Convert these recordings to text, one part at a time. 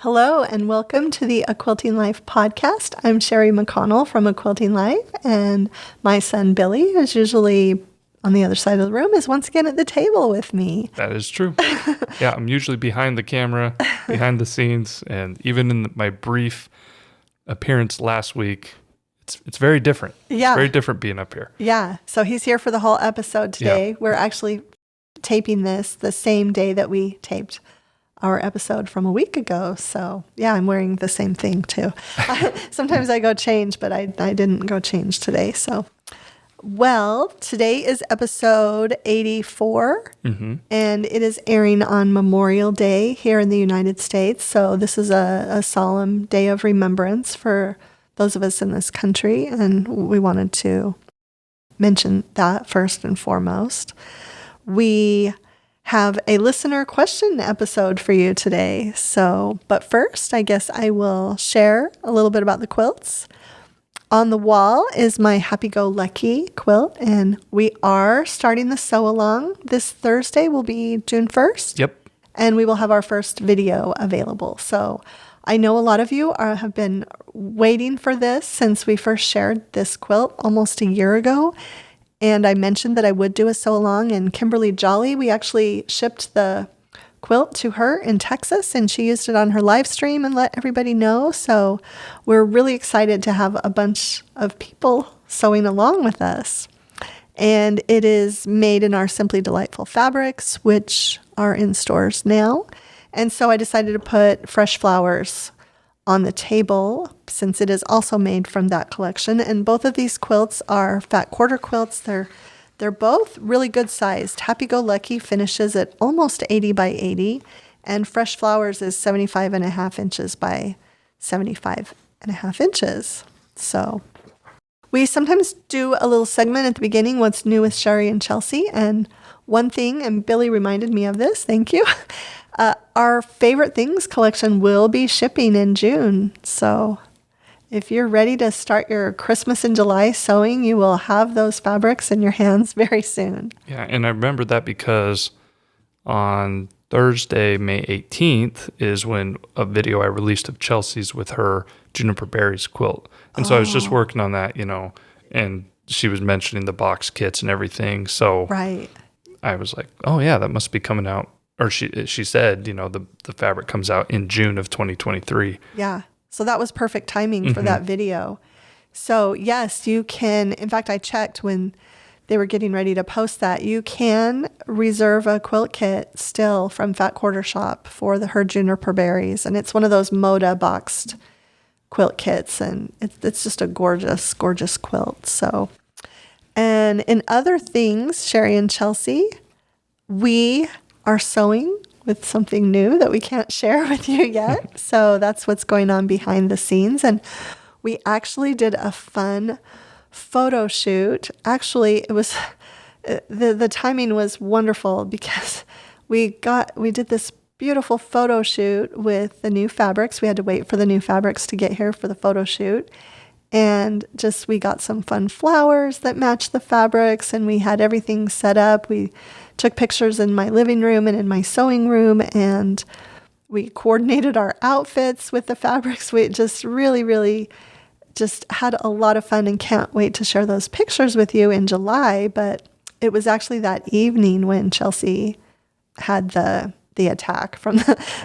Hello and welcome to the A Quilting Life podcast. I'm Sherry McConnell from A Quilting Life, and my son Billy is usually on the other side of the room, is once again at the table with me. That is true. Yeah, I'm usually behind the camera, behind the scenes, and even in my brief appearance last week, it's very different. Yeah. It's very different being up here. Yeah, so he's here for the whole episode today. Yeah. We're actually taping this the same day that we taped our episode from a week ago. So yeah, I'm wearing the same thing too. Sometimes I go change, but I didn't go change today. So, well, today is episode 84, and it is airing on Memorial Day here in the United States. So this is a solemn day of remembrance for those of us in this country, and we wanted to mention that first and foremost. We have a listener question episode for you today. So, but first, I guess I will share a little bit about the quilts. On the wall is my Happy Go Lucky quilt, and we are starting the sew along. This Thursday will be June 1st. Yep. And we will have our first video available. So I know a lot of you have been waiting for this since we first shared this quilt almost a year ago. And I mentioned that I would do a sew along, and Kimberly Jolly, we actually shipped the quilt to her in Texas, and she used it on her live stream and let everybody know. So we're really excited to have a bunch of people sewing along with us. And it is made in our Simply Delightful fabrics, which are in stores now. And so I decided to put fresh flowers on the table since it is also made from that collection. And both of these quilts are fat quarter quilts. They're both really good sized. Happy Go Lucky finishes at almost 80 by 80, and Fresh Flowers is 75.5 inches by 75.5 inches. So we sometimes do a little segment at the beginning, what's new with Sherry and Chelsea. And one thing, and Billy reminded me of this, thank you. Our Favorite Things collection will be shipping in June. So if you're ready to start your Christmas in July sewing, you will have those fabrics in your hands very soon. Yeah, and I remember that because on Thursday, May 18th, is when a video I released of Chelsea's with her Juniper Berries quilt. And so I was just working on that, and she was mentioning the box kits and everything. So right. I was like, oh yeah, that must be coming out. Or she said, the fabric comes out in June of 2023. Yeah. So that was perfect timing for that video. So yes, you can, in fact, I checked when they were getting ready to post that, you can reserve a quilt kit still from Fat Quarter Shop for her Juniper Berries. And it's one of those Moda boxed quilt kits. And it's just a gorgeous, gorgeous quilt. So, and in other things, Sherry and Chelsea, we are sewing with something new that we can't share with you yet. So that's what's going on behind the scenes. And we actually did a fun photo shoot. Actually, it was the timing was wonderful because we did this beautiful photo shoot with the new fabrics. We had to wait for the new fabrics to get here for the photo shoot. And we got some fun flowers that matched the fabrics, and we had everything set up. We took pictures in my living room and in my sewing room, and we coordinated our outfits with the fabrics. We just really, really just had a lot of fun and can't wait to share those pictures with you in July. But it was actually that evening when Chelsea had the attack from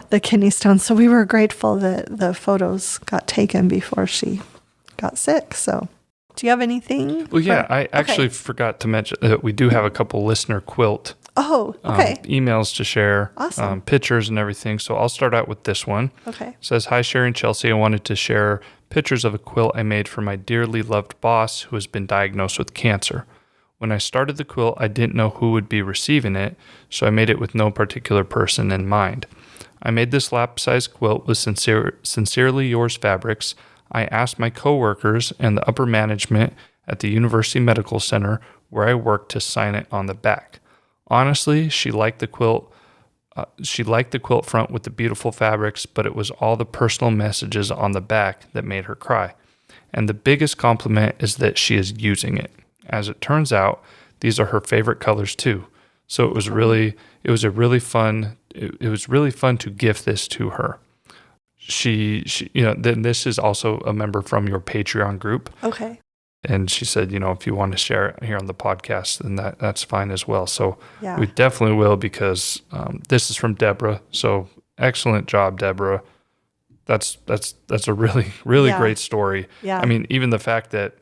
the kidney stone. So we were grateful that the photos got taken before she got sick. So do you have anything? Well, yeah, I actually forgot to mention that we do have a couple listener quilt emails to share, awesome. Pictures and everything. So I'll start out with this one. Okay. It says, hi, Sherry and Chelsea. I wanted to share pictures of a quilt I made for my dearly loved boss who has been diagnosed with cancer. When I started the quilt, I didn't know who would be receiving it, so I made it with no particular person in mind. I made this lap-sized quilt with Sincerely Yours fabrics. I asked my coworkers and the upper management at the University Medical Center where I worked to sign it on the back. Honestly, she liked the quilt. She liked the quilt front with the beautiful fabrics, but it was all the personal messages on the back that made her cry. And the biggest compliment is that she is using it. As it turns out, these are her favorite colors too. So it was really fun to gift this to her. she then this is also a member from your Patreon group. Okay. And she said, if you want to share it here on the podcast, then that's fine as well. So Yeah. we definitely will, because this is from Deborah. So excellent job, Deborah. That's a really, really Yeah. great story. Yeah. I mean, even the fact that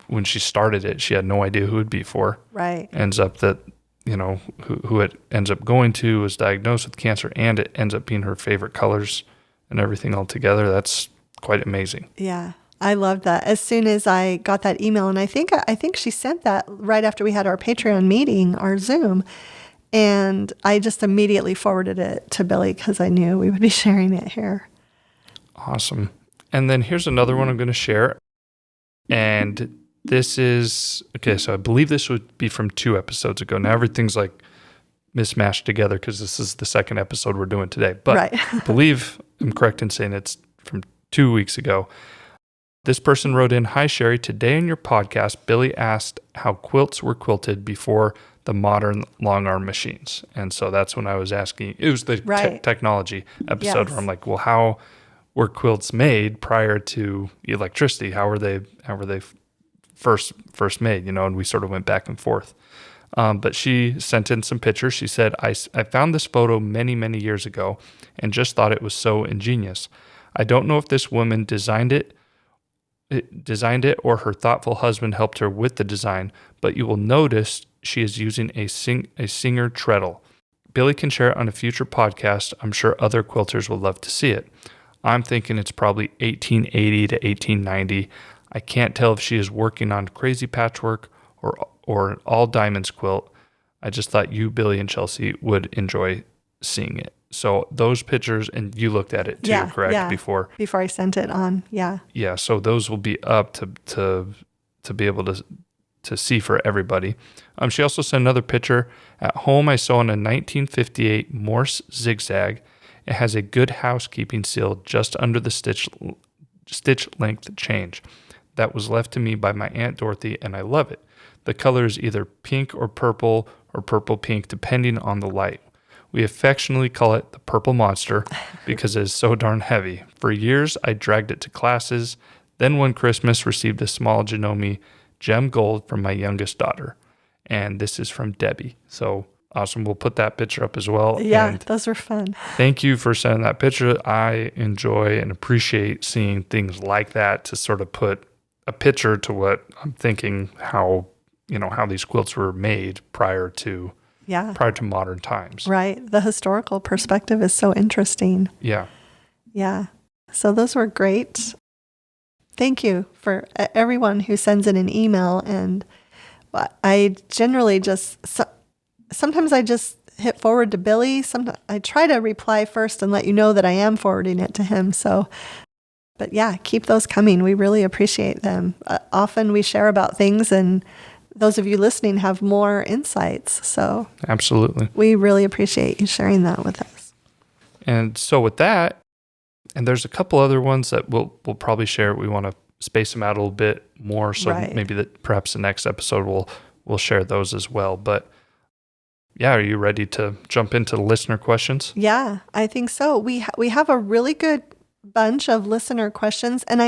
when she started it, she had no idea who it'd be for. Right. Ends up that, who it ends up going to was diagnosed with cancer, and it ends up being her favorite colors and everything all together. That's quite amazing. Yeah. I loved that. As soon as I got that email, and I think she sent that right after we had our Patreon meeting, our Zoom, and I just immediately forwarded it to Billy because I knew we would be sharing it here. Awesome. And then here's another one I'm going to share. And this is, okay, so I believe this would be from 2 episodes ago. Now everything's like mismatched together because this is the second episode we're doing today. But right. I believe I'm correct in saying it's from 2 weeks ago. This person wrote in, "Hi, Sherry. Today in your podcast, Billy asked how quilts were quilted before the modern long arm machines." And so that's when I was asking, it was the technology episode where I'm like, well, how were quilts made prior to electricity? How were they first made, and we sort of went back and forth. But she sent in some pictures. She said, I found this photo many, many years ago and just thought it was so ingenious. I don't know if this woman designed it or her thoughtful husband helped her with the design, but you will notice she is using a Singer treadle. Billy can share it on a future podcast. I'm sure other quilters would love to see it. I'm thinking it's probably 1880 to 1890. I can't tell if she is working on crazy patchwork or an all diamonds quilt. I just thought you, Billy, and Chelsea would enjoy seeing it. So those pictures, and you looked at it too, correct? Yeah. Before I sent it on. Yeah. Yeah. So those will be up to be able to see for everybody. She also sent another picture. At home, I sew on a 1958 Morse zigzag. It has a Good Housekeeping seal just under the stitch length change. That was left to me by my Aunt Dorothy, and I love it. The color is either pink or purple pink, depending on the light. We affectionately call it the Purple Monster because it is so darn heavy. For years, I dragged it to classes. Then one Christmas, received a small Janome gem gold from my youngest daughter. And this is from Debbie. So awesome. We'll put that picture up as well. Yeah, and those are fun. thank you for sending that picture. I enjoy and appreciate seeing things like that to sort of put a picture to what I'm thinking, how these quilts were made prior to modern times. Right. The historical perspective is so interesting. Yeah. Yeah. So those were great. Thank you for everyone who sends in an email. And I generally sometimes I just hit forward to Billy. Sometimes I try to reply first and let you know that I am forwarding it to him. But yeah, keep those coming. We really appreciate them. Often we share about things, and those of you listening have more insights. So absolutely, we really appreciate you sharing that with us. And so with that, and there's a couple other ones that we'll probably share. We want to space them out a little bit more, so maybe that perhaps the next episode we'll share those as well. But yeah, are you ready to jump into the listener questions? Yeah, I think so. We have a really good bunch of listener questions, and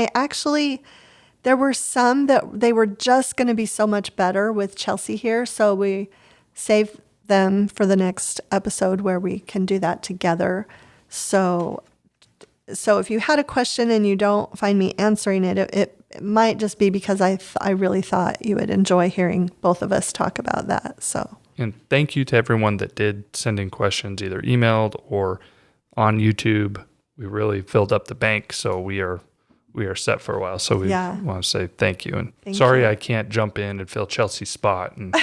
there were some that they were just going to be so much better with Chelsea here, so we saved them for the next episode where we can do that together. So if you had a question and you don't find me answering it, it might just be because I really thought you would enjoy hearing both of us talk about that. So. And thank you to everyone that did send in questions, either emailed or on YouTube. We really filled up the bank, so we are set for a while. So we want to say thank you. And sorry I can't jump in and fill Chelsea's spot and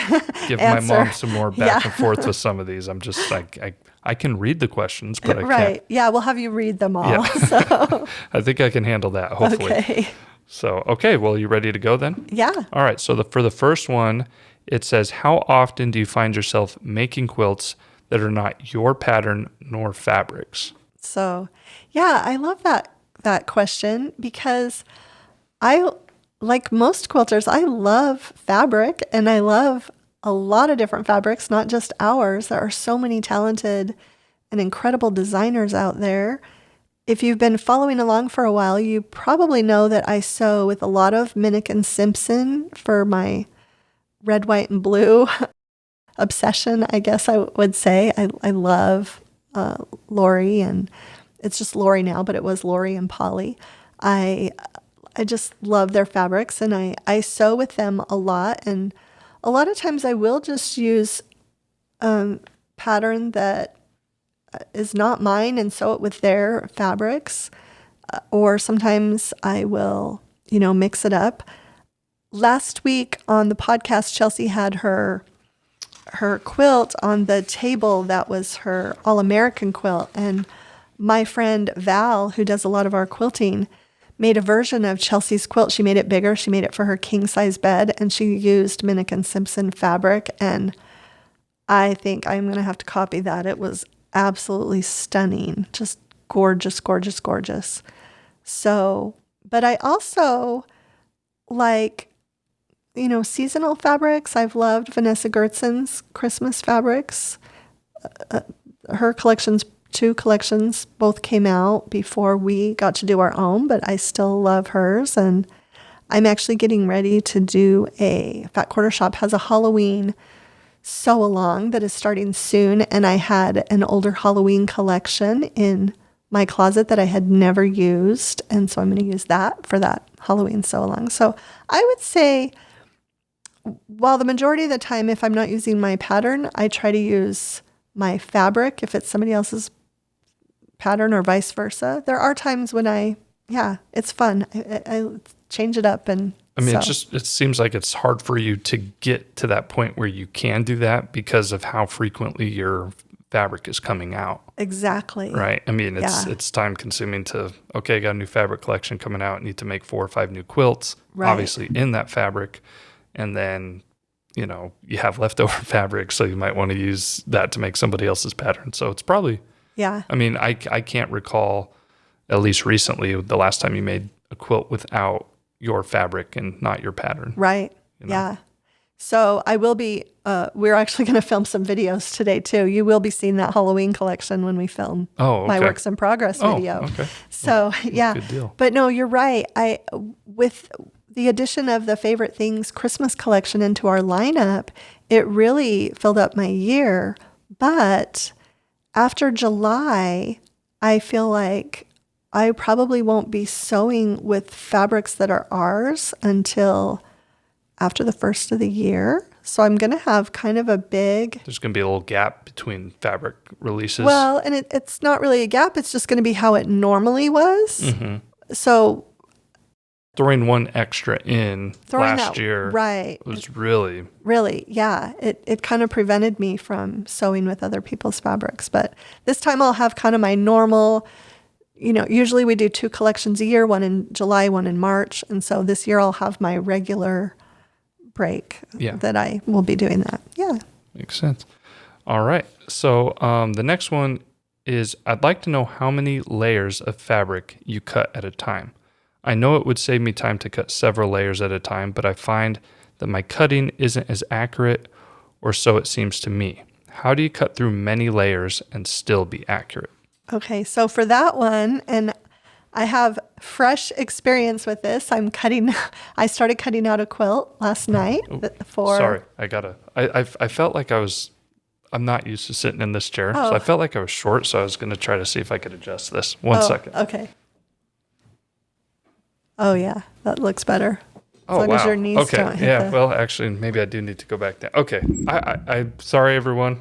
give my mom some more back and forth with some of these. I'm just like, I can read the questions, but I can't. Yeah, we'll have you read them all. Yeah. So. I think I can handle that, hopefully. Okay. So, okay, well, you ready to go then? Yeah. All right, so for the first one, it says, how often do you find yourself making quilts that are not your pattern nor fabrics? So, yeah, I love that question because like most quilters, I love fabric and I love a lot of different fabrics, not just ours. There are so many talented and incredible designers out there. if you've been following along for a while, you probably know that I sew with a lot of Minnick and Simpson for my red, white, and blue obsession, I guess I would say. I love Lori, and it's just Lori now, but it was Lori and Polly. I just love their fabrics, and I sew with them a lot. And a lot of times I will just use pattern that is not mine and sew it with their fabrics. Or sometimes I will, mix it up. Last week on the podcast, Chelsea had her quilt on the table that was her All-American quilt. And my friend Val, who does a lot of our quilting, made a version of Chelsea's quilt. She made it bigger. She made it for her king-size bed, and she used Minnick and Simpson fabric. And I think I'm going to have to copy that. It was absolutely stunning. Just gorgeous, gorgeous, gorgeous. So, but I also like, seasonal fabrics. I've loved Vanessa Gertzen's Christmas fabrics. Her collections, 2 collections, both came out before we got to do our own, but I still love hers. And I'm actually getting ready to do Fat Quarter Shop has a Halloween sew along that is starting soon. And I had an older Halloween collection in my closet that I had never used. And so I'm going to use that for that Halloween sew along. So I would say, while the majority of the time, if I'm not using my pattern, I try to use my fabric if it's somebody else's pattern or vice versa. There are times when it's fun. I change it up. And it seems like it's hard for you to get to that point where you can do that because of how frequently your fabric is coming out. Exactly. Right. It's time consuming to, I got a new fabric collection coming out. I need to make 4 or 5 new quilts, obviously in that fabric. And then, you have leftover fabric, so you might want to use that to make somebody else's pattern. So it's probably, I can't recall, at least recently, the last time you made a quilt without your fabric and not your pattern. Right. Yeah. So I will be, we're actually going to film some videos today too. You will be seeing that Halloween collection when we film my Works in Progress video. Okay. So Good deal. But no, you're right. With the addition of the Favorite Things Christmas collection into our lineup, it really filled up my year. But after July, I feel like I probably won't be sewing with fabrics that are ours until after the first of the year. So I'm going to have kind of There's going to be a little gap between fabric releases. Well, and it's not really a gap. It's just going to be how it normally was. Mm-hmm. So throwing one extra in last year was really, yeah. It kind of prevented me from sewing with other people's fabrics. But this time I'll have kind of my normal, usually we do 2 collections a year, one in July, one in March. And so this year I'll have my regular break that I will be doing that. Yeah. Makes sense. All right. So the next one is, I'd like to know how many layers of fabric you cut at a time. I know it would save me time to cut several layers at a time, but I find that my cutting isn't as accurate, or so it seems to me. How do you cut through many layers and still be accurate? Okay, so for that one, and I have fresh experience with this. I started cutting out a quilt last night Sorry, I felt like I'm not used to sitting in this chair, so I felt like I was short, so I was going to try to see if I could adjust this. One second. Okay. Oh, yeah, that looks better. As long as your knees don't hit well, actually, maybe I do need to go back down. Okay, I'm sorry, everyone.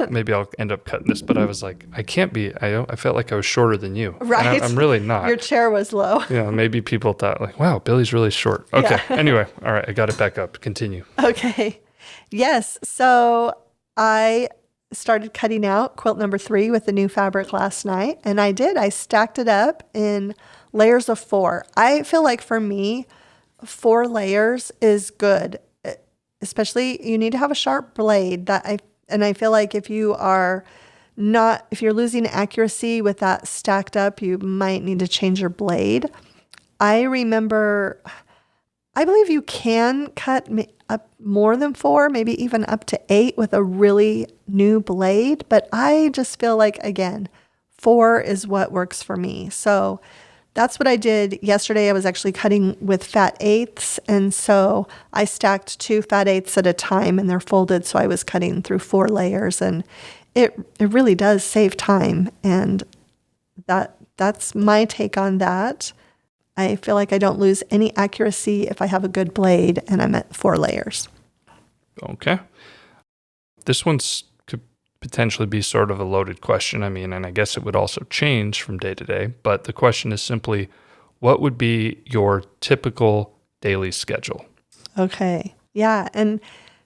Maybe I'll end up cutting this, but I was like, I can't be. I felt like I was shorter than you. Right. I'm really not. Your chair was low. Maybe people thought like, wow, Billy's really short. Okay, anyway, all right, I got it back up. Continue. Okay. Yes, so I started cutting out quilt number 3 with the new fabric last night, and I stacked it up in layers of 4. I feel like for me, 4 layers is good, especially you need to have a sharp blade. And I feel like if you're losing accuracy with that stacked up, you might need to change your blade. I believe you can cut up more than 4, maybe even up to 8 with a really new blade. But I just feel like, again, 4 is what works for me. So that's what I did yesterday. I was actually cutting with fat eighths. And so I stacked 2 fat eighths at a time and they're folded. So I was cutting through 4 layers, and it really does save time. And that's my take on that. I feel like I don't lose any accuracy if I have a good blade and I'm at 4 layers. Okay. This one's could potentially be sort of a loaded question. I mean, and I guess it would also change from day to day, but the question is simply, what would be your typical daily schedule? Okay. Yeah. And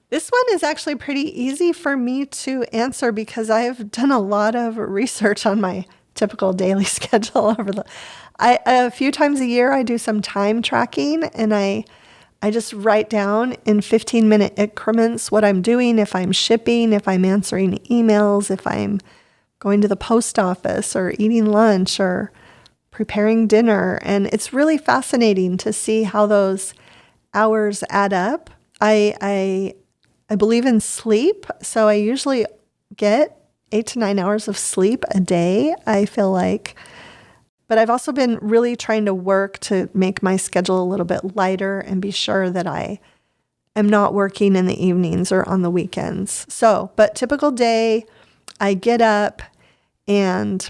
this one is actually pretty easy for me to answer because I've done a lot of research on my typical daily schedule a few times a year. I do some time tracking, and I just write down in 15-minute increments what I'm doing, if I'm shipping, if I'm answering emails, if I'm going to the post office or eating lunch or preparing dinner. And it's really fascinating to see how those hours add up. I believe in sleep, so I usually get 8 to 9 hours of sleep a day, I feel like. But I've also been really trying to work to make my schedule a little bit lighter and be sure that I am not working in the evenings or on the weekends. So, but typical day, I get up, and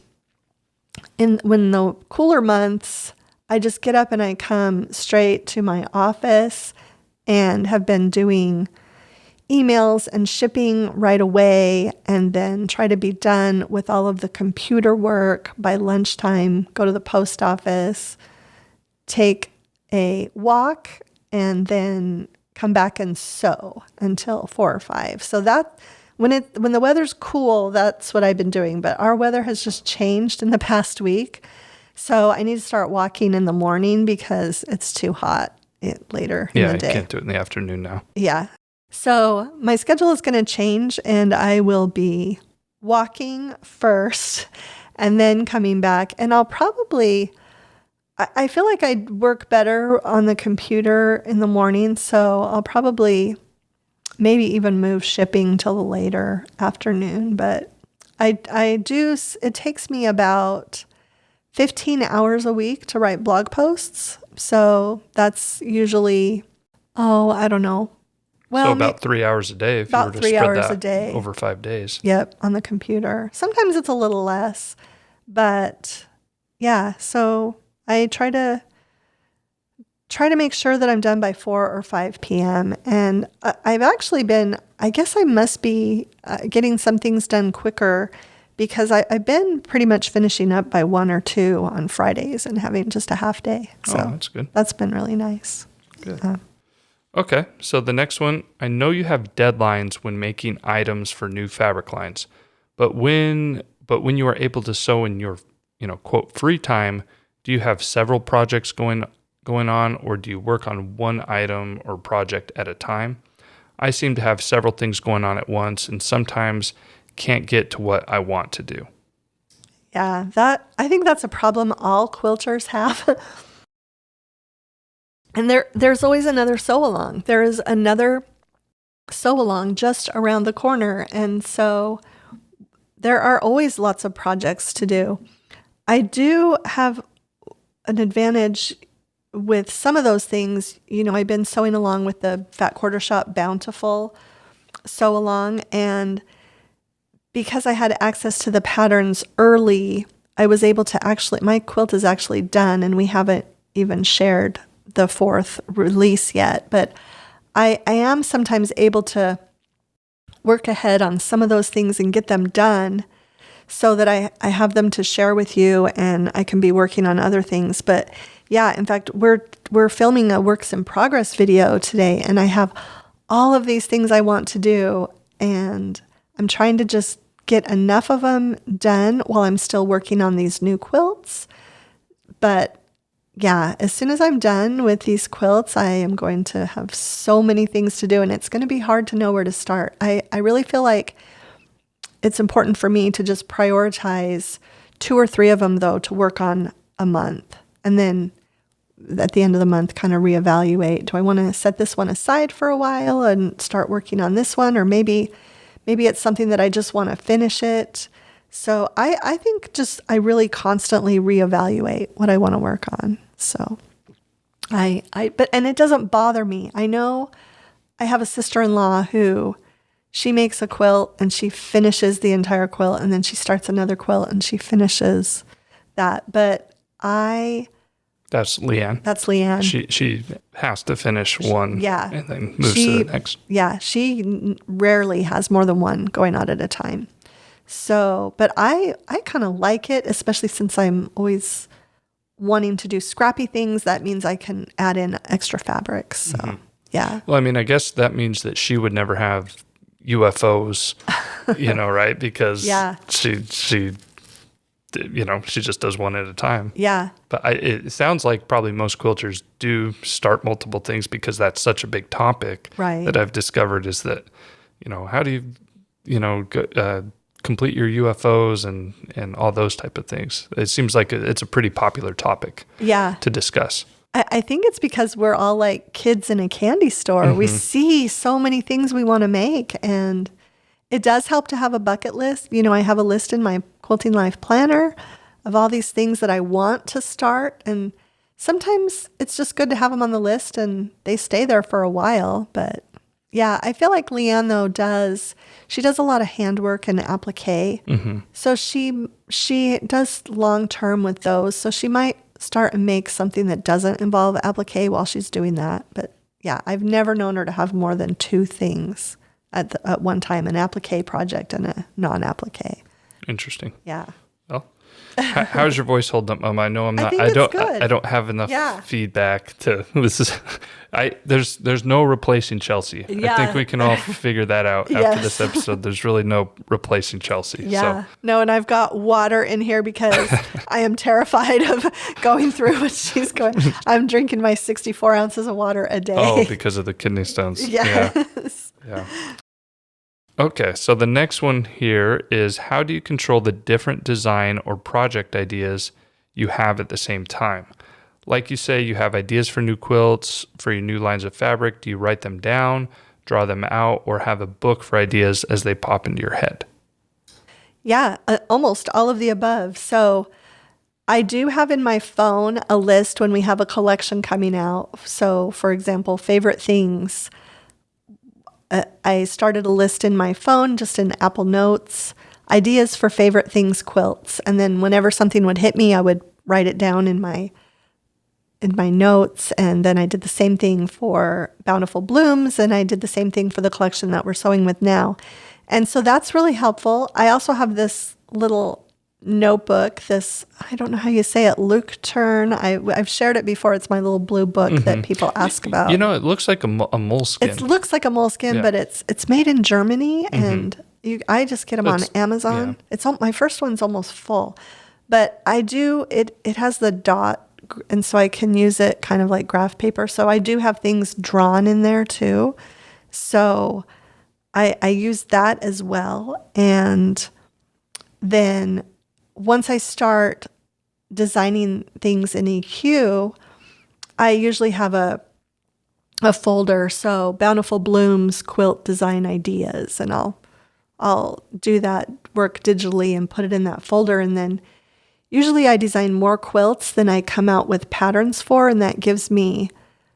when the cooler months, I just get up and I come straight to my office and have been doing emails and shipping right away, and then try to be done with all of the computer work by lunchtime, go to the post office, take a walk, and then come back and sew until 4 or 5. So that when the weather's cool, that's what I've been doing. But our weather has just changed in the past week. So I need to start walking in the morning because it's too hot later in the day. Yeah, you can't do it in the afternoon now. Yeah. So my schedule is going to change, and I will be walking first and then coming back. And I feel like I work better on the computer in the morning. So I'll probably maybe even move shipping till the later afternoon. But it takes me about 15 hours a week to write blog posts. So that's usually, I don't know. Well, so about 3 hours a day if you were to spread that over 5 days. Yep, on the computer. Sometimes it's a little less, but yeah. So I try to make sure that I'm done by 4 or 5 p.m. And I've actually been, I guess I must be getting some things done quicker because I've been pretty much finishing up by 1 or 2 on Fridays and having just a half day. So that's good. That's been really nice. Good. Okay, so the next one, I know you have deadlines when making items for new fabric lines, but when you are able to sew in your, quote, free time, do you have several projects going on, or do you work on one item or project at a time? I seem to have several things going on at once and sometimes can't get to what I want to do. Yeah, I think that's a problem all quilters have. And there's always another sew along. There is another sew along just around the corner. And so there are always lots of projects to do. I do have an advantage with some of those things. I've been sewing along with the Fat Quarter Shop Bountiful sew along. And because I had access to the patterns early, I was able to my quilt is actually done, and we haven't even shared the 4th release yet, but I am sometimes able to work ahead on some of those things and get them done so that I have them to share with you, and I can be working on other things. But yeah, in fact, we're filming a works in progress video today, and I have all of these things I want to do, and I'm trying to just get enough of them done while I'm still working on these new quilts. But yeah, as soon as I'm done with these quilts, I am going to have so many things to do, and it's going to be hard to know where to start. I really feel like it's important for me to just prioritize 2 or 3 of them, though, to work on a month. And then at the end of the month, kind of reevaluate. Do I want to set this one aside for a while and start working on this one? Or maybe it's something that I just want to finish it. So I think just I really constantly reevaluate what I want to work on. So and it doesn't bother me. I know I have a sister-in-law who she makes a quilt and she finishes the entire quilt and then she starts another quilt and she finishes that. But That's Leanne. That's Leanne. She has to finish one Yeah. and then moves to the next. Yeah, she rarely has more than one going on at a time. So, but I kind of like it, especially since I'm always wanting to do scrappy things. That means I can add in extra fabrics. So, yeah. Well, I mean, I guess that means that she would never have UFOs, right? Because she just does one at a time. Yeah. But it sounds like probably most quilters do start multiple things because that's such a big topic. Right. That I've discovered is that, how do you, complete your UFOs and all those type of things. It seems like it's a pretty popular topic to discuss. I think it's because we're all like kids in a candy store. We see so many things we want to make, and it does help to have a bucket list. I have a list in my Quilting Life planner of all these things that I want to start, and sometimes it's just good to have them on the list and they stay there for a while. But yeah, I feel like Leanne though does a lot of handwork and applique. So she does long term with those. So she might start and make something that doesn't involve applique while she's doing that. But yeah, I've never known her to have more than two things at one time, an applique project and a non-applique. Interesting. Yeah. Well, how's your voice holding up, Mom? I know I'm not. I don't have enough feedback to. This is. There's no replacing Chelsea. Yeah. I think we can all figure that out after this episode. There's really no replacing Chelsea. Yeah. So. No, and I've got water in here because I am terrified of going through what she's going. I'm drinking my 64 ounces of water a day. Oh, because of the kidney stones. Yes. Yeah. Okay, so the next one here is how do you control the different design or project ideas you have at the same time? Like you say, you have ideas for new quilts, for your new lines of fabric. Do you write them down, draw them out, or have a book for ideas as they pop into your head? Yeah, almost all of the above. So I do have in my phone a list when we have a collection coming out. So for example, favorite things. I started a list in my phone, just in Apple Notes, ideas for favorite things quilts. And then whenever something would hit me, I would write it down in my notes. And then I did the same thing for Bountiful Blooms, and I did the same thing for the collection that we're sewing with now. And so that's really helpful. I also have this little notebook, I don't know how you say it, Luke Turn. I've shared it before. It's my little blue book that people ask about. It looks like a moleskin. It looks like a moleskin, but it's made in Germany, and I just get them on Amazon. Yeah. My first one's almost full, but I do it has the dot, and so I can use it kind of like graph paper. So I do have things drawn in there too. So I use that as well, and then once I start designing things in EQ, I usually have a folder. So Bountiful Blooms quilt design ideas, and I'll do that work digitally and put it in that folder. And then usually I design more quilts than I come out with patterns for, and that gives me,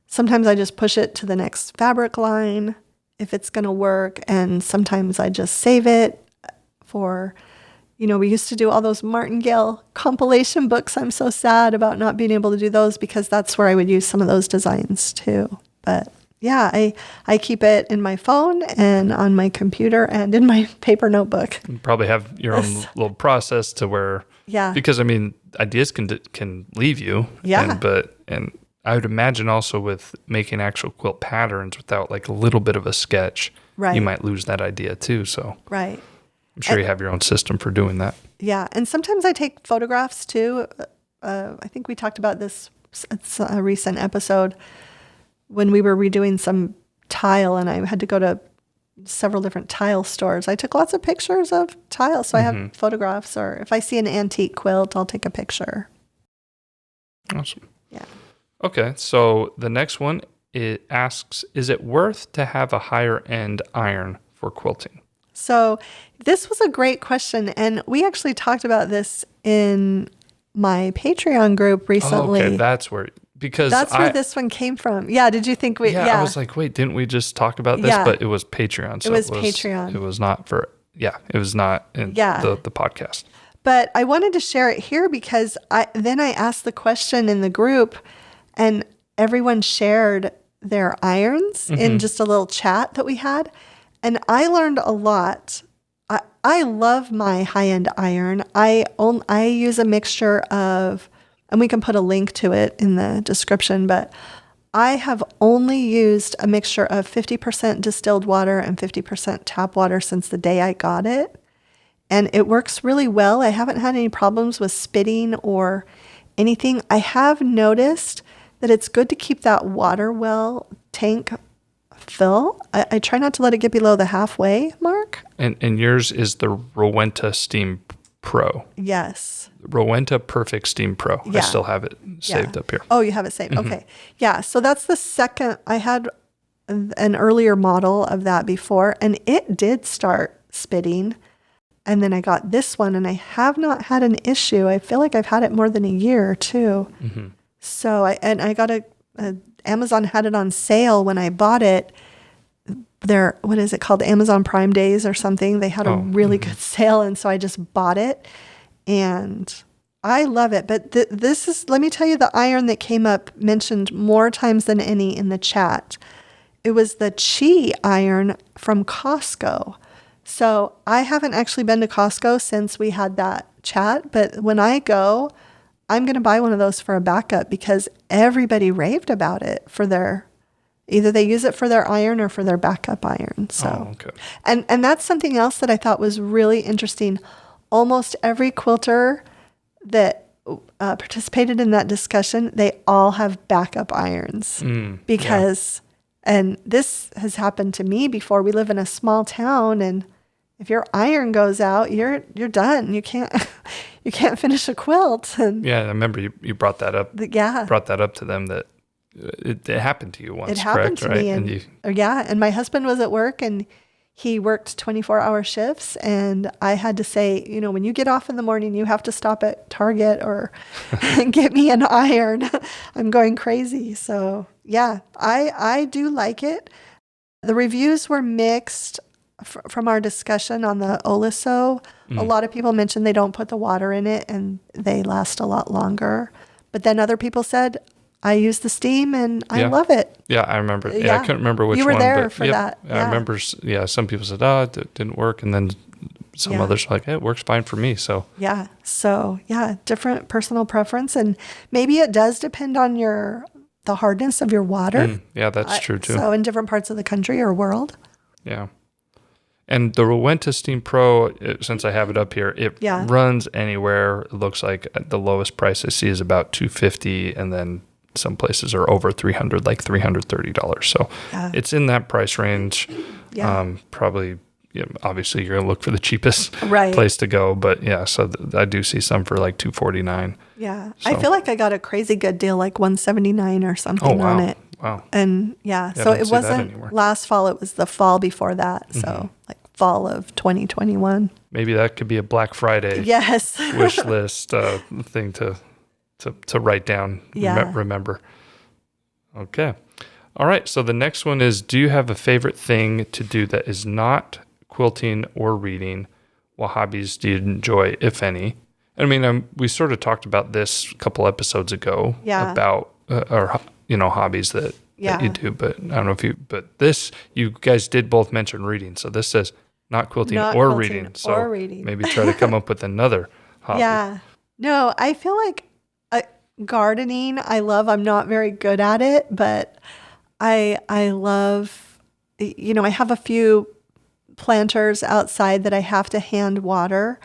sometimes I just push it to the next fabric line if it's going to work, and sometimes I just save it for, we used to do all those Martingale compilation books. I'm so sad about not being able to do those because that's where I would use some of those designs too. But yeah, I keep it in my phone and on my computer and in my paper notebook. You probably have your own little process to where, because ideas can leave you. Yeah. And I would imagine also with making actual quilt patterns without like a little bit of a sketch, you might lose that idea too. So right. I'm sure you have your own system for doing that. Yeah. And sometimes I take photographs too. I think we talked about this. It's a recent episode when we were redoing some tile and I had to go to several different tile stores. I took lots of pictures of tiles. So I have photographs, or if I see an antique quilt, I'll take a picture. Awesome. Yeah. Okay. So the next one, it asks, is it worth to have a higher end iron for quilting? So this was a great question. And we actually talked about this in my Patreon group recently. Oh, okay, that's where this one came from. Yeah. Did you think I was like, wait, didn't we just talk about this? Yeah. But it was Patreon. So it was Patreon. It was not it was not in the podcast. But I wanted to share it here because I asked the question in the group and everyone shared their irons in just a little chat that we had. And I learned a lot. I love my high-end iron. I use a mixture of, and we can put a link to it in the description, but I have only used a mixture of 50% distilled water and 50% tap water since the day I got it. And it works really well. I haven't had any problems with spitting or anything. I have noticed that it's good to keep that water well tank fill. I try not to let it get below the halfway mark. And yours is the Rowenta Steam Pro. Yes. Rowenta Perfect Steam Pro. Yeah. I still have it saved up here. Oh, you have it saved. Okay. Yeah. So that's the second. I had an earlier model of that before, and it did start spitting. And then I got this one, and I have not had an issue. I feel like I've had it more than a year, too. So I got Amazon had it on sale when I bought it. What is it called? Amazon Prime Days or something. They had a really good sale, and so I just bought it, and I love it. But let me tell you, the iron that came up mentioned more times than any in the chat. It was the Chi iron from Costco. So I haven't actually been to Costco since we had that chat, but when I go, I'm going to buy one of those for a backup because everybody raved about it for either they use it for their iron or for their backup iron. So, and that's something else that I thought was really interesting. Almost every quilter that participated in that discussion, they all have backup irons because, and this has happened to me before. We live in a small town, and if your iron goes out, you're done. You can't finish a quilt. And I remember you brought that up. Brought that up to them that it happened to you once. It happened to me, and my husband was at work, and he worked 24-hour shifts, and I had to say, when you get off in the morning, you have to stop at Target or get me an iron. I'm going crazy. So I do like it. The reviews were mixed. From our discussion on the Oliso, a lot of people mentioned they don't put the water in it and they last a lot longer. But then other people said, I use the steam and I love it. Yeah, I remember. I couldn't remember which one. You were there for that. I remember, some people said, it didn't work. And then some others were like, it works fine for me. So, different personal preference. And maybe it does depend on the hardness of your water. That's true too. So in different parts of the country or world. Yeah. And the Rowenta Steam Pro, since I have it up here, it runs anywhere. It looks like the lowest price I see is about $250, and then some places are over $300, like $330. So it's in that price range. Yeah. Probably, obviously, you're going to look for the cheapest place to go. But so I do see some for like $249. Yeah, so. I feel like I got a crazy good deal, like $179 or something on it. Wow. And so it wasn't last fall, it was the fall before that. So like fall of 2021. Maybe that could be a Black Friday wish list thing to write down, remember. Okay. All right. So the next one is, do you have a favorite thing to do that is not quilting or reading? What hobbies do you enjoy, if any? I mean, we sort of talked about this a couple episodes ago about hobbies that you do, but I don't know but you guys did both mention reading. So this says not quilting or reading. So maybe try to come up with another hobby. Yeah. No, I feel like gardening, I'm not very good at it, but I love, I have a few planters outside that I have to hand water.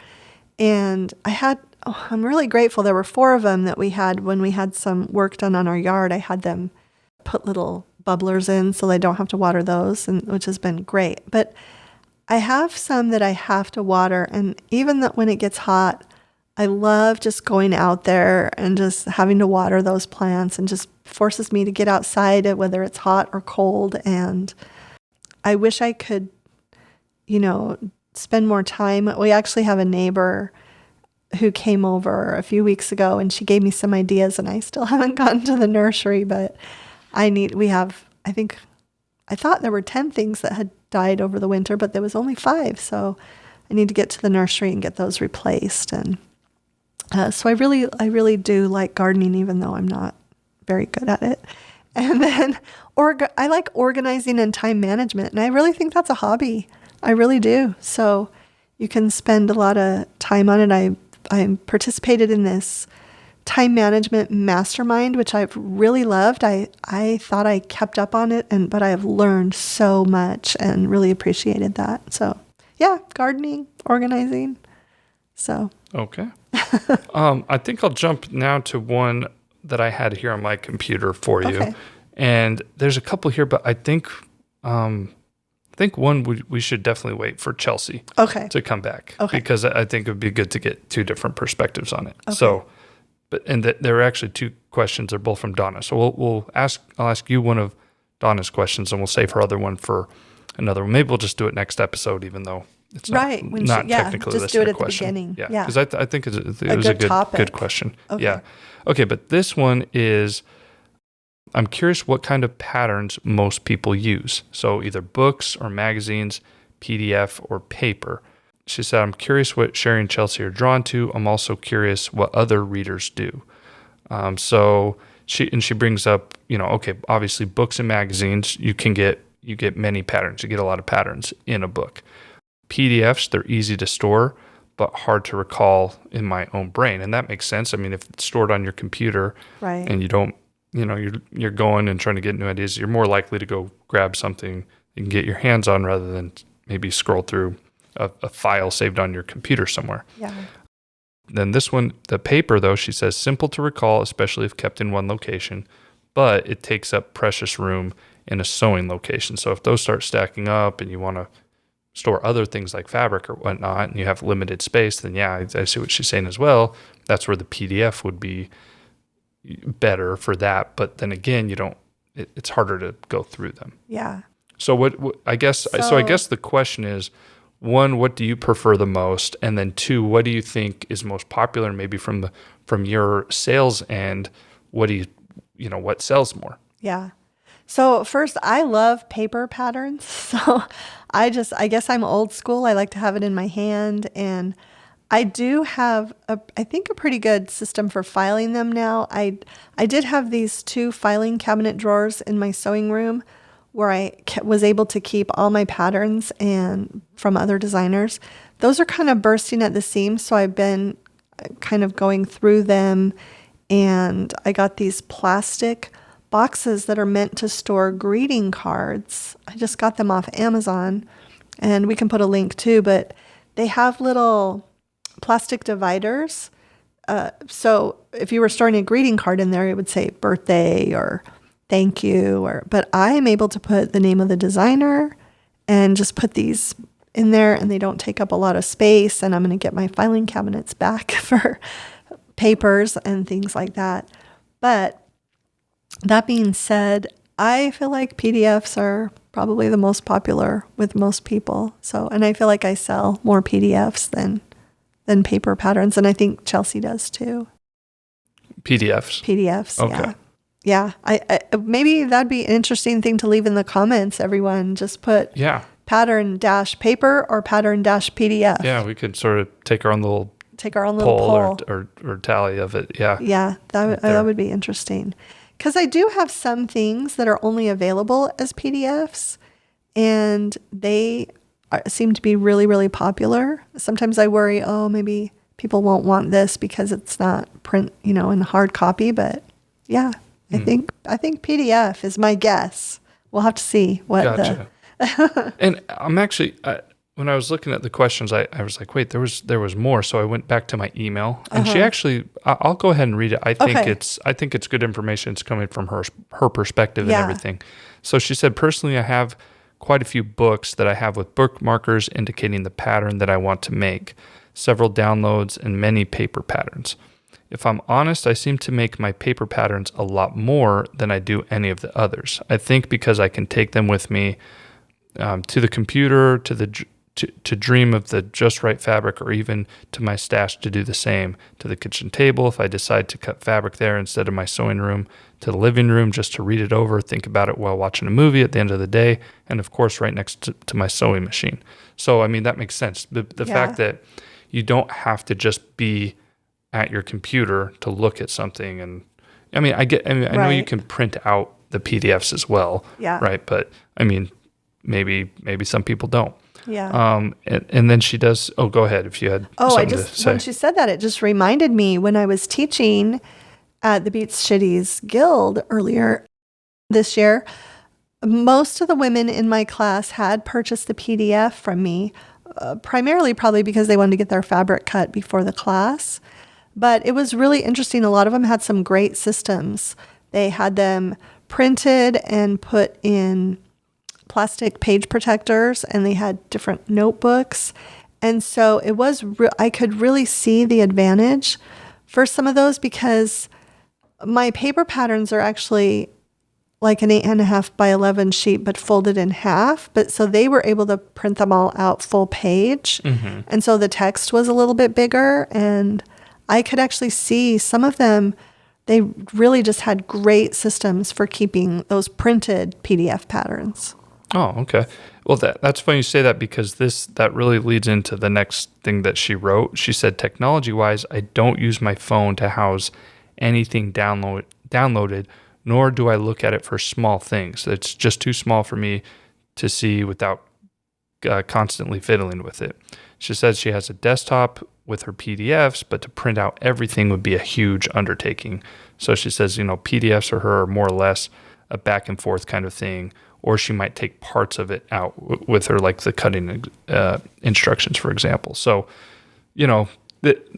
And I'm really grateful. There were 4 of them that we had when we had some work done on our yard. I had them put little bubblers in so they don't have to water those, which has been great. But I have some that I have to water. And even when it gets hot, I love just going out there and just having to water those plants, and just forces me to get outside, whether it's hot or cold. And I wish I could, spend more time. We actually have a neighbor who came over a few weeks ago, and she gave me some ideas, and I still haven't gotten to the nursery, but I thought there were 10 things that had died over the winter, but there was only 5. So I need to get to the nursery and get those replaced. And so I really do like gardening, even though I'm not very good at it. And then I like organizing and time management. And I really think that's a hobby. I really do. So you can spend a lot of time on it. I participated in this time management mastermind, which I've really loved. I thought I kept up on it, but I have learned so much and really appreciated that. So yeah, gardening, organizing. So. Okay. I think I'll jump now to one that I had here on my computer for you. Okay. And there's a couple here, but I think one we should definitely wait for Chelsea to come back. Okay. Because I think it would be good to get 2 different perspectives on it. Okay. So, there are actually 2 questions. They're both from Donna. So I'll ask you one of Donna's questions, and we'll save her other one for another one. Maybe we'll just do it next episode, even though it's not technically just do it at question. The beginning. Yeah, because I think it was a good question. Okay. Yeah. Okay, but this one is, I'm curious what kind of patterns most people use. So either books or magazines, PDF or paper. She said, I'm curious what Sherry and Chelsea are drawn to. I'm also curious what other readers do. So she brings up, obviously books and magazines, you get many patterns. You get a lot of patterns in a book. PDFs, they're easy to store, but hard to recall in my own brain. And that makes sense. I mean, if it's stored on your computer, right, and you don't, you're going and trying to get new ideas, you're more likely to go grab something you can get your hands on rather than maybe scroll through a file saved on your computer somewhere. Yeah. Then this one, the paper though, she says, simple to recall, especially if kept in one location, but it takes up precious room in a sewing location. So if those start stacking up and you want to store other things like fabric or whatnot, and you have limited space, then yeah, I see what she's saying as well. That's where the PDF would be better for that. But then again, it's harder to go through them. Yeah. So I guess the question is, 1, what do you prefer the most? And then 2, what do you think is most popular? Maybe from your sales end, what sells more? Yeah. So first, I love paper patterns. So I guess I'm old school. I like to have it in my hand, and I do have I think a pretty good system for filing them now. I did have these 2 filing cabinet drawers in my sewing room where I was able to keep all my patterns and from other designers. Those are kind of bursting at the seams, so I've been kind of going through them, and I got these plastic boxes that are meant to store greeting cards. I just got them off Amazon, and we can put a link too, but they have little plastic dividers. So if you were storing a greeting card in there, it would say birthday or thank you, but I am able to put the name of the designer and just put these in there, and they don't take up a lot of space, and I'm going to get my filing cabinets back for papers and things like that. But that being said, I feel like PDFs are probably the most popular with most people. So, and I feel like I sell more PDFs than paper patterns, and I think Chelsea does too. PDFs, okay. Yeah. Yeah, I maybe that'd be an interesting thing to leave in the comments, everyone. Just put pattern-paper or pattern-PDF. Yeah, we could sort of take our own little poll or tally of it. Yeah. Yeah, that would be interesting. Because I do have some things that are only available as PDFs, and they seem to be really, really popular. Sometimes I worry, maybe people won't want this because it's not print, in hard copy, but yeah. I think PDF is my guess. We'll have to see what gotcha. And I'm actually when I was looking at the questions, I was like, wait, there was more. So I went back to my email, and she actually, I'll go ahead and read it. I think it's good information. It's coming from her perspective and everything. So she said, personally, I have quite a few books that I have with bookmarkers indicating the pattern that I want to make, several downloads, and many paper patterns. If I'm honest, I seem to make my paper patterns a lot more than I do any of the others. I think because I can take them with me to the computer, to to dream of the just right fabric, or even to my stash to do the same, to the kitchen table if I decide to cut fabric there instead of my sewing room, to the living room just to read it over, think about it while watching a movie at the end of the day, and of course right next to my sewing machine. So, I mean, that makes sense. The fact that you don't have to just be at your computer to look at something. And I mean, I know you can print out the PDFs as well, right? But I mean, maybe some people don't. Yeah. And then she does. Oh, go ahead if you had something to say. When she said that, it just reminded me when I was teaching at the Beats Shitties Guild earlier this year. Most of the women in my class had purchased the PDF from me, primarily probably because they wanted to get their fabric cut before the class. But it was really interesting. A lot of them had some great systems. They had them printed and put in plastic page protectors, and they had different notebooks. And so it was, I could really see the advantage for some of those, because my paper patterns are actually like an 8.5 by 11 sheet, but folded in half. But so they were able to print them all out full page. Mm-hmm. And so the text was a little bit bigger, and I could actually see some of them, they really just had great systems for keeping those printed PDF patterns. Oh, okay. Well, that's funny you say that, because that really leads into the next thing that she wrote. She said, technology-wise, I don't use my phone to house anything downloaded, nor do I look at it for small things. It's just too small for me to see without constantly fiddling with it. She says she has a desktop with her PDFs, but to print out everything would be a huge undertaking. So she says, PDFs for her are more or less a back and forth kind of thing, or she might take parts of it out with her, like the cutting instructions, for example. So,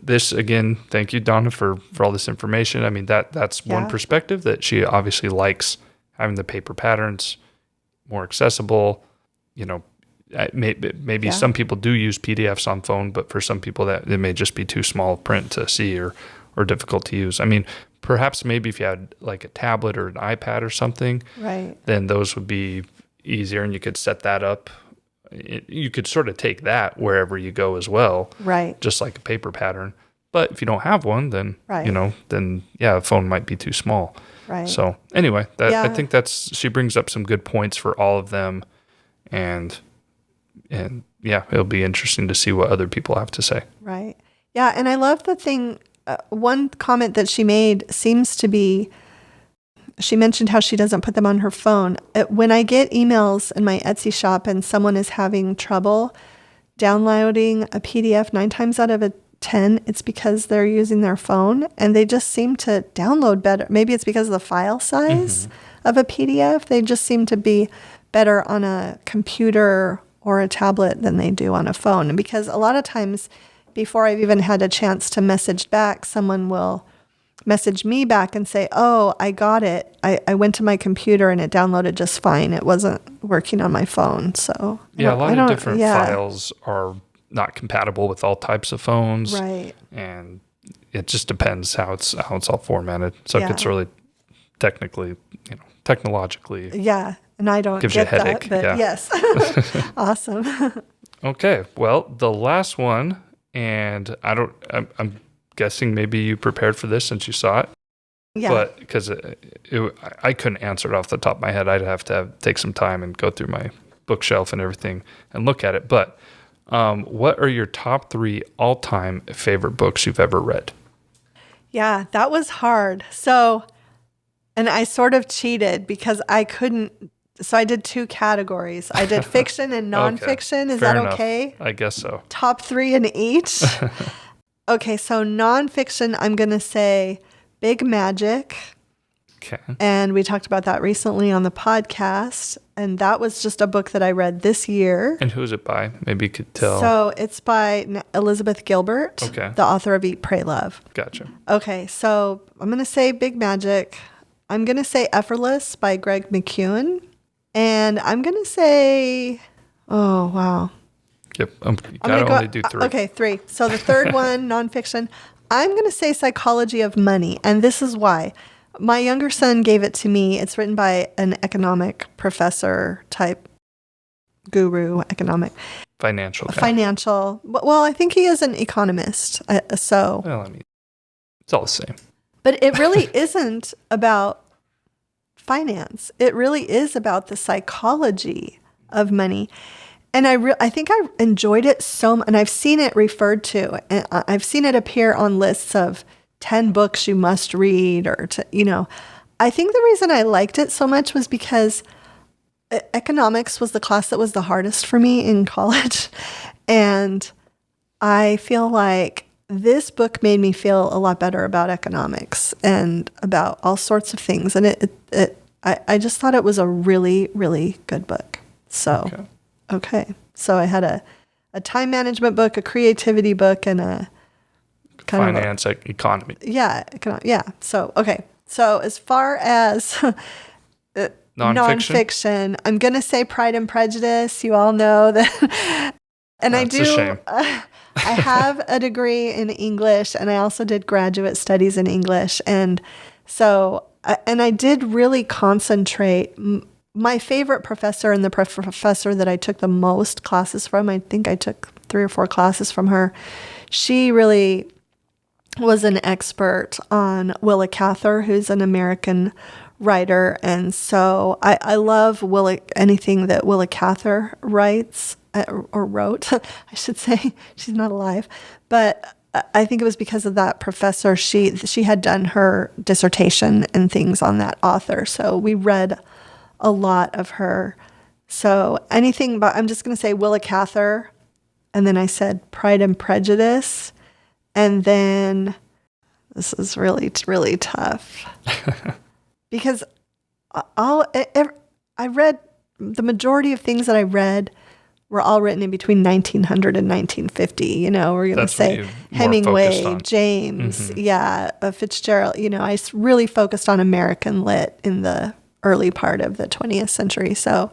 this again, thank you, Donna, for all this information. I mean, that's one perspective, that she obviously likes having the paper patterns more accessible. Maybe some people do use PDFs on phone, but for some people that it may just be too small print to see or difficult to use. I mean, perhaps maybe if you had like a tablet or an iPad or something, right, then those would be easier, and you could set that up. You could sort of take that wherever you go as well, right? Just like a paper pattern. But if you don't have one, then a phone might be too small, right? So anyway, I think she brings up some good points for all of them, and it'll be interesting to see what other people have to say. Right. Yeah, and I love the thing. One comment that she made seems to be, she mentioned how she doesn't put them on her phone. When I get emails in my Etsy shop and someone is having trouble downloading a PDF, 9 times out of 10, it's because they're using their phone, and they just seem to download better. Maybe it's because of the file size of a PDF. They just seem to be better on a computer or a tablet than they do on a phone. Because a lot of times, before I've even had a chance to message back, someone will message me back and say, oh, I got it. I went to my computer and it downloaded just fine. It wasn't working on my phone. So a lot of different files are not compatible with all types of phones. Right. And it just depends how it's all formatted. So it gets really technologically. Yeah. And I don't gives get you a headache. That, but yes. Awesome. Okay. Well, the last one, and I'm guessing maybe you prepared for this since you saw it. Yeah. But because I couldn't answer it off the top of my head. I'd have to take some time and go through my bookshelf and everything and look at it. But what are your top 3 all-time favorite books you've ever read? Yeah, that was hard. So, and I sort of cheated because I couldn't. So I did 2 categories. I did fiction and nonfiction. Okay. Is Fair that enough. okay? I guess so. Top 3 in each. Okay, so nonfiction, I'm going to say Big Magic. Okay. And we talked about that recently on the podcast. And that was just a book that I read this year. And who is it by? Maybe you could tell. So it's by Elizabeth Gilbert, the author of Eat, Pray, Love. Gotcha. Okay, so I'm going to say Big Magic. I'm going to say Effortless by Greg McKeown. And I'm going to say, oh, wow. Yep. You got to only do 3. Okay, 3. So the third one, nonfiction, I'm going to say Psychology of Money. And this is why. My younger son gave it to me. It's written by an economic professor type guru, economic. financial guy. Financial. Well, I think he is an economist. So, Well, I mean, it's all the same. but it really isn't about finance. It really is about the psychology of money. And I think I enjoyed it so much. And I've seen it referred to. And I've seen it appear on lists of 10 books you must read I think the reason I liked it so much was because economics was the class that was the hardest for me in college. And I feel like this book made me feel a lot better about economics and about all sorts of things. And I just thought it was a really, really good book. So, okay. So I had a time management book, a creativity book, and a kind finance, economy. Yeah. Yeah. So, okay. So as far as nonfiction, I'm going to say Pride and Prejudice. You all know that. And That's I do. A shame. I have a degree in English, and I also did graduate studies in English. And so, and I did really concentrate. My favorite professor and the professor that I took the most classes from, I think I took 3 or 4 classes from her. She really was an expert on Willa Cather, who's an American writer. And so I love anything that Willa Cather writes or wrote, I should say. She's not alive. But I think it was because of that professor. She had done her dissertation and things on that author. So we read a lot of her. So anything, but I'm just going to say Willa Cather. And then I said Pride and Prejudice. And then this is really, really tough. Because I read, the majority of things that I read were all written in between 1900 and 1950. We're going to say Hemingway, James, Fitzgerald. I really focused on American lit in the early part of the 20th century. So,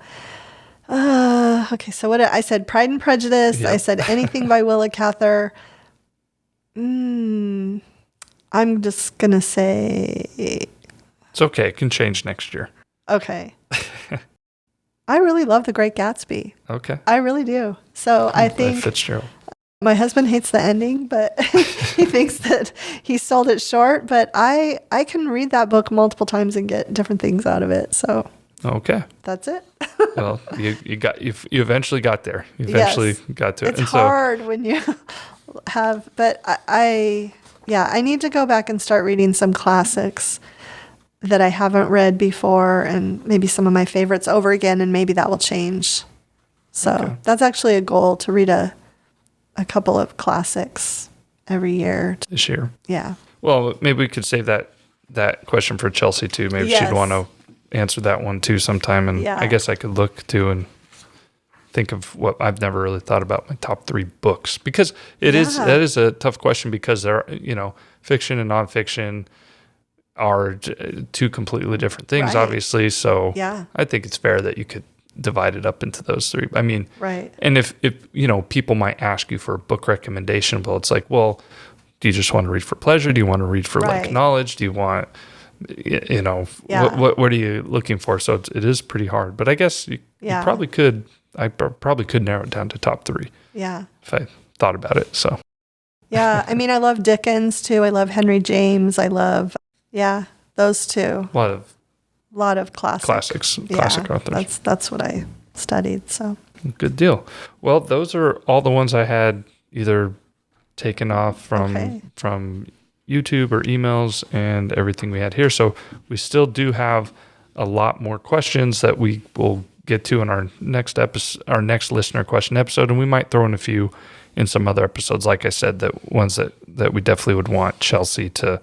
okay. So I said Pride and Prejudice. Yep. I said anything by Willa Cather. I'm just going to say. It's okay. It can change next year. Okay. I really love The Great Gatsby. Okay. I really do. So I think Fitzgerald. My husband hates the ending, but he thinks that he sold it short. But I can read that book multiple times and get different things out of it. So okay, that's it. Well, you eventually got there. You eventually got to it. It's hard when you have, but I need to go back and start reading some classics that I haven't read before, and maybe some of my favorites over again, and maybe that will change. So that's actually a goal, to read a couple of classics every year. This year. Yeah. Well, maybe we could save that question for Chelsea too. Maybe she'd want to answer that one too sometime. And I guess I could look too and think of what I've never really thought about, my top 3 books, because that is a tough question, because there are, fiction and nonfiction are 2 completely different things, obviously. So I think it's fair that you could divide it up into those 3. I mean, and if people might ask you for a book recommendation, well, it's like, well, do you just want to read for pleasure? Do you want to read for like knowledge? Do you want, what are you looking for? So it is pretty hard, but I guess you probably could. I probably could narrow it down to top 3. Yeah. If I thought about it. So. Yeah, I mean, I love Dickens too. I love Henry James. I love. Yeah, those 2. A lot of classics. Classic authors. That's what I studied. So good deal. Well, those are all the ones I had either taken off from YouTube or emails and everything we had here. So we still do have a lot more questions that we will get to in our next episode, our next listener question episode, and we might throw in a few in some other episodes. Like I said, that ones that we definitely would want Chelsea to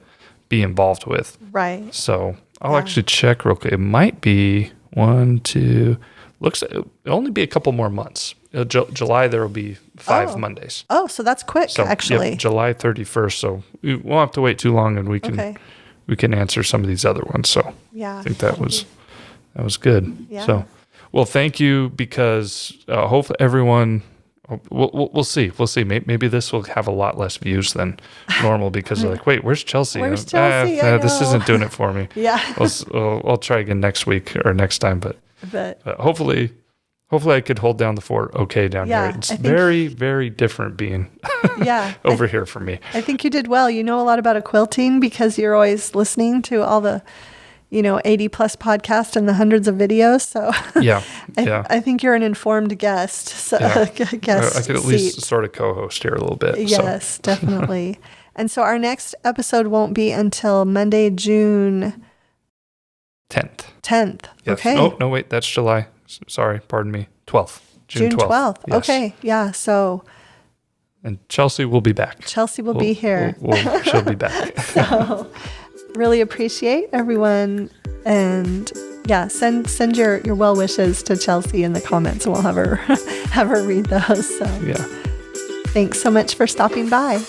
be involved with. Right. So I'll actually check real quick. It might be 1, 2, it'll only be a couple more months. July, there will be 5 Mondays. Oh, so that's quick, actually. Yep, July 31st. So we won't have to wait too long, and we can answer some of these other ones. So I think that was good. Yeah. So, well, thank you, because hopefully everyone. We'll see. We'll see. Maybe this will have a lot less views than normal, because they're like, wait, where's Chelsea? Where's Chelsea? This isn't doing it for me. Yeah. I'll try again next week or next time, but hopefully Hopefully I could hold down the fort okay down Yeah, here. It's I think- very, very different being Yeah. over here for me. I think you did well. You know a lot about quilting because you're always listening to all the, 80 plus podcasts and the hundreds of videos. So Yeah. I think you're an informed guest. So Yeah. guest I could at least sort of co-host here a little bit. Yes, definitely. And so our next episode won't be until Monday, June 10th. 10th. Yes. Okay. Oh, no, wait. That's July. Sorry. Pardon me. 12th. June 12th. Yes. Okay. Yeah. So And Chelsea will be back. Chelsea will be here. She'll be back. So really appreciate everyone. And yeah, send your well wishes to Chelsea in the comments and we'll have her read those. So Yeah. thanks so much for stopping by.